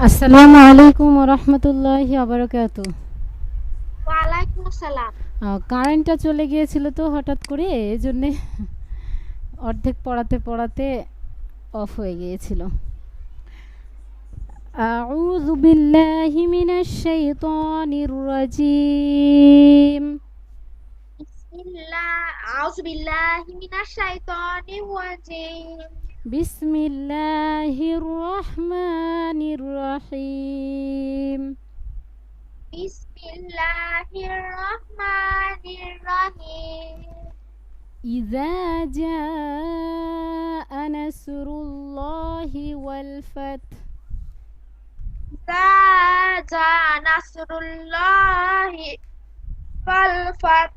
আসসালামু আলাইকুম ওয়া রাহমাতুল্লাহি ওয়া বারাকাতুহু। ওয়ালাইকুম আসসালাম। কারেন্টটা চলে গিয়েছিল তো হঠাৎ করে, এজন্যে অর্ধেক পড়াতে পড়াতে অফ হয়ে গিয়েছিল। আউযু বিল্লাহি মিনাশ শাইতানির রাজীম। বিসমিল্লাহ আউযু বিল্লাহি মিনাশ শাইতানির রাজিম। বিসমিল্লাহির রহমানির রহিম। বিসমিল্লাহির রহমানির রহিম। إذا جاء نصر الله والفتح যা নাসরুল্লাহি ওয়াল ফাত।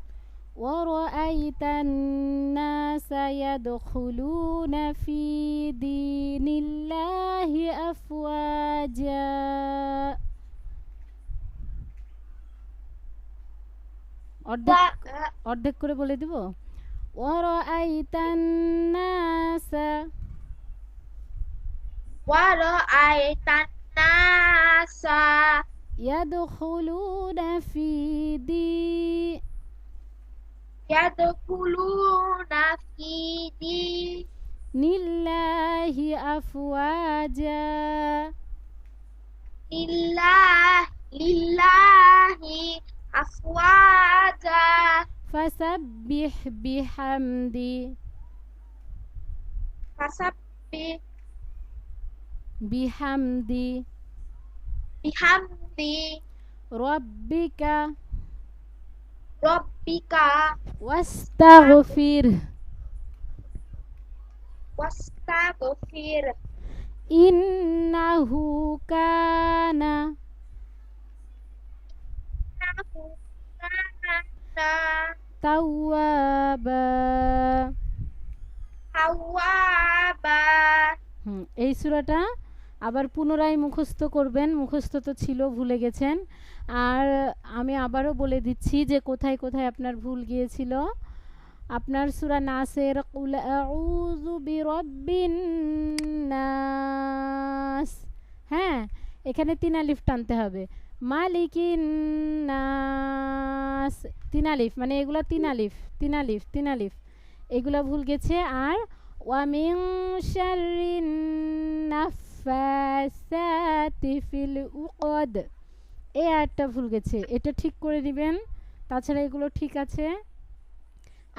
ورأيت الناس يدخلون في دين الله أفواجا অর্ধেক অর্ধেক করে বলে দিব। ورأيت الناس ওয়ারাআইতান নাসা يدخلون في دين ইয়াদখুলুনা ফি الله أفواجا লিল্লাহি আফওয়াজা। فسبح ফাসাব্বি بحمد বিহামদি ربك রব্বিকা واستغفر ওয়াস্তাগফির إنه كان ইন্নাহু কানা توابا। তাওয়াবা। এই সূরাটা আবার পুনরায় মুখস্থ করবেন, মুখস্থ তো ছিল, ভুলে গেছেন। আর আমি আবারও বলে দিচ্ছি যে কোথায় কোথায় আপনার ভুল গিয়েছিল। আপনার সূরা নাসের কুল আউযু বিরাব্বিন নাস, হ্যাঁ, এখানে তিন আলিফ টানতে হবে। মালিকিন নাস, তিন আলিফ, মানে এগুলা তিন আলিফ, তিন আলিফ, তিন আলিফ, এগুলা ভুল গেছে। আর ওয়ামিন শাররিন নাফাসাতি ফিল উকদ, এই আয়াতটা ভুল গেছে, এটা ঠিক করে দিবেন। তাছাড়া এগুলো ঠিক আছে।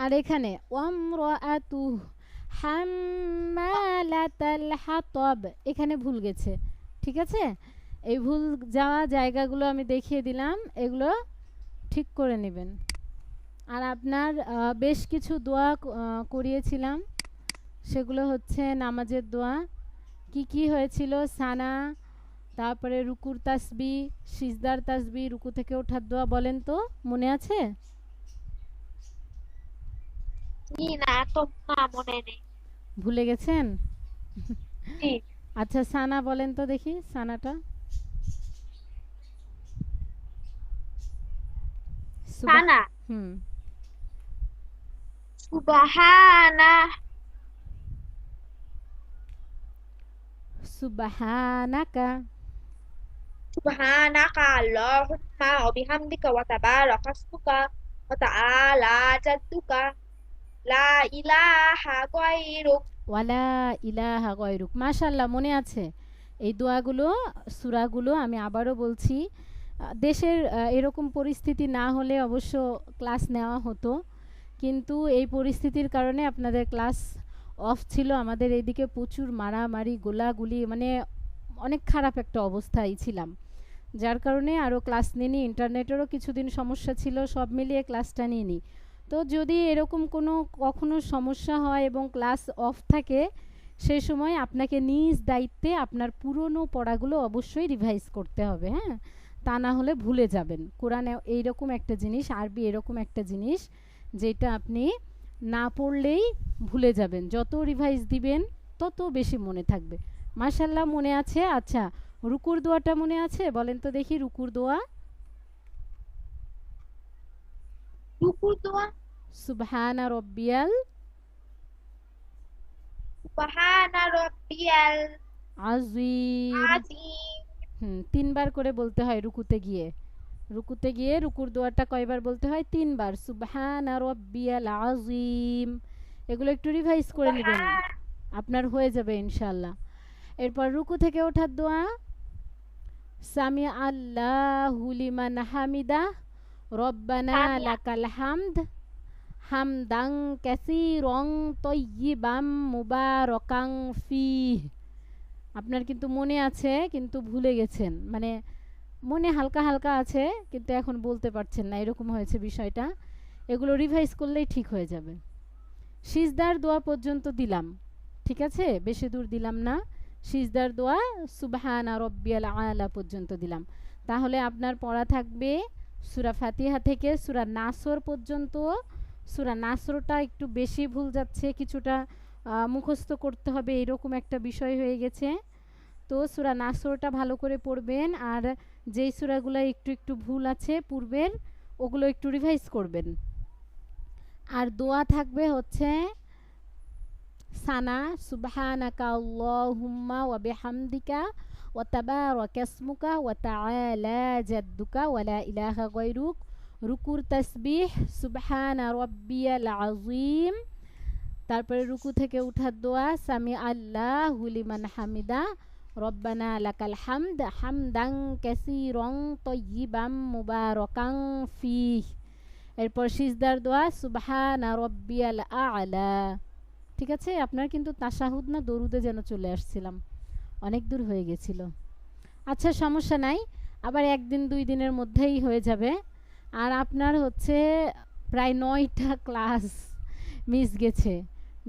আর এখানে ওয়ামরাআতু হাম্মালাতাল হাতাব, এখানে ভুল গেছে, ঠিক আছে। এই ভুল যাওয়া জায়গাগুলো আমি দেখিয়ে দিলাম, এগুলো ঠিক করে নেবেন। আর আপনার বেশ কিছু দোয়া করিয়েছিলাম, সেগুলো হচ্ছে নামাজের দোয়া। কি কি হয়েছিল? সানা, তারপরে রুকুর তাসবি, সিজদার তাসবি, রুকু থেকে ওঠার দোয়া, বলেন তো, মনে আছে? না তো, না মনে নেই। ভুলে গেছেন? জি। আচ্ছা, সানা বলেন তো দেখি, সানাটা। সানা হুম, সুবহানা সুবহানাকা, সুবহানাকা আল্লাহুম্মা ওয়া বিহামদিকা ওয়া তাবারাকা ইসমুকা ওয়া তাআলা জাদ্দুকা লা ইলাহা গায়রুক। ওয়ালা ইলাহা গয়রুক। মাশাআল্লাহ, মনে আছে। এই দোয়াগুলো, সূরাগুলো আমি আবারও বলছি। দেশের এরকম পরিস্থিতি না হলে অবশ্য ক্লাস নেওয়া হতো, কিন্তু এই পরিস্থিতির কারণে আপনাদের ক্লাস অফ ছিল। আমাদের এইদিকে প্রচুর মারামারি, গোলাগুলি, মানে অনেক খারাপ একটা অবস্থায় ছিলাম, যার কারণে আরও ক্লাস নিইনি। ইন্টারনেটেরও কিছুদিন সমস্যা ছিল, সব মিলিয়ে ক্লাসটা নিইনি। তো যদি এরকম কোনো কখনো সমস্যা হয় এবং ক্লাস অফ থাকে, সেই সময় আপনাকে নিজ দায়িত্বে আপনার পুরনো পড়াগুলো অবশ্যই রিভাইজ করতে হবে, হ্যাঁ। তা না হলে ভুলে যাবেন। কোরআন এইরকম একটা জিনিস, আরবি এরকম একটা জিনিস, যেটা আপনি না পড়লেই ভুলে যাবেন। যত রিভাইজ দিবেন তত বেশি মনে থাকবে। মাশাআল্লাহ, মনে আছে। আচ্ছা, রুকুর দোয়াটা মনে আছে? বলেন তো দেখি রুকুর দোয়া। রুকুর দোয়া সুবহানা রব্বিয়াল সুবহানা রাব্বিয়াল আজিম। আযীম। তিনবার করে বলতে হয় রুকুতে গিয়ে। রুকুতে গিয়ে রুকুর দোয়াটা কয়বার বলতে হয়? তিনবার। সুবহানা রব্বিয়াল আযীম। এগুলো একটু রিভাইজ করে নেবেন, সুবহান আপনার হয়ে যাবে ইনশাল্লাহ। এরপর রুকু থেকে ওঠার দোয়া, সামি আল্লাহু লিমান হামিদা রব্বানা সামিয়া লাকাল হামদ হামদাং কাসীরং তয়্যিবাম মুবারাকাং ফিহ। আপনার কিন্তু মনে আছে কিন্তু ভুলে গেছেন, মানে মনে হালকা হালকা আছে কিন্তু এখন বলতে পারছেন না, এরকম হয়েছে বিষয়টা। এগুলো রিভাইজ করলেই ঠিক হয়ে যাবে। সিজদার দোয়া পর্যন্ত দিলাম, ঠিক আছে, বেশি দূর দিলাম না। সিজদার দোয়া সুবহানা রব্বিয়াল আলা পর্যন্ত দিলাম। তাহলে আপনার পড়া থাকবে সূরা ফাতিহা থেকে সূরা নাসর পর্যন্ত। সূরা নাসরটা একটু বেশি ভুল যাচ্ছে, কিছুটা মুখস্থ করতে হবে, এরকম একটা বিষয় হয়ে গেছে। তো সূরা নাসরটা ভালো করে পড়বেন, আর যেই সূরাগুলো একটু একটু ভুল আছে পূর্বের, ওগুলো একটু রিভাইজ করবেন। আর দোয়া থাকবে হচ্ছে সানা সুবহানাকা আল্লাহুম্মা ওয়া বিহামদিকা ওয়া তাবারাকা ইসমুকা ওয়া তাআলা জাদ্দুকা ওয়া লা ইলাহা গায়রুক। রুকুর তাসবিহ সুবহানা রাব্বিয়াল আযীম। তারপরে রুকু থেকে উঠার দোয়া সামি আল্লাহু লিমান হামিদা রব্বানা লাকাল হামদ হামদাং কাসীরং তয়্যিবাম মুবারাকাং ফিহ। এরপর সিজদার দোয়া সুবহানা রব্বিয়াল আ'লা। ঠিক আছে, আপনার কিন্তু তাশাহুদ না দরুদে যেন চলে আসছিলাম, অনেক দূর হয়ে গেছিল। আচ্ছা সমস্যা নাই, আবার একদিন দুই দিনের মধ্যেই হয়ে যাবে। আর আপনার হচ্ছে প্রায় 9টা ক্লাস মিস গেছে,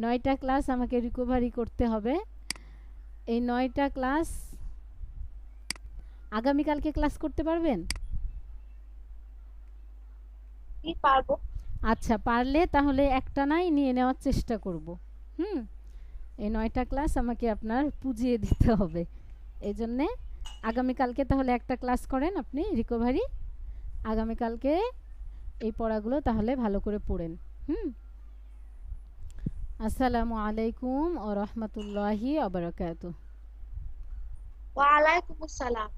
9টা ক্লাস আমাকে রিকভারি করতে হবে। এই 9টা ক্লাস আগামীকালকে ক্লাস করতে পারবেন? কি পারবো। আচ্ছা পারলে তাহলে একটা নাই নিয়ে নেওয়ার চেষ্টা করব। হুম, এই 9টা ক্লাস আমাকে আপনার পুজিয়ে দিতে হবে, এই জন্যে আগামীকালকে তাহলে একটা ক্লাস করেন আপনি রিকভারি। আগামীকালকে এই পড়াগুলো তাহলে ভালো করে পড়েন। হুম, আসসালামু আলাইকুম ওয়া রাহমাতুল্লাহি ওয়া বারাকাতুহু। ওয়া আলাইকুমুস সালাম।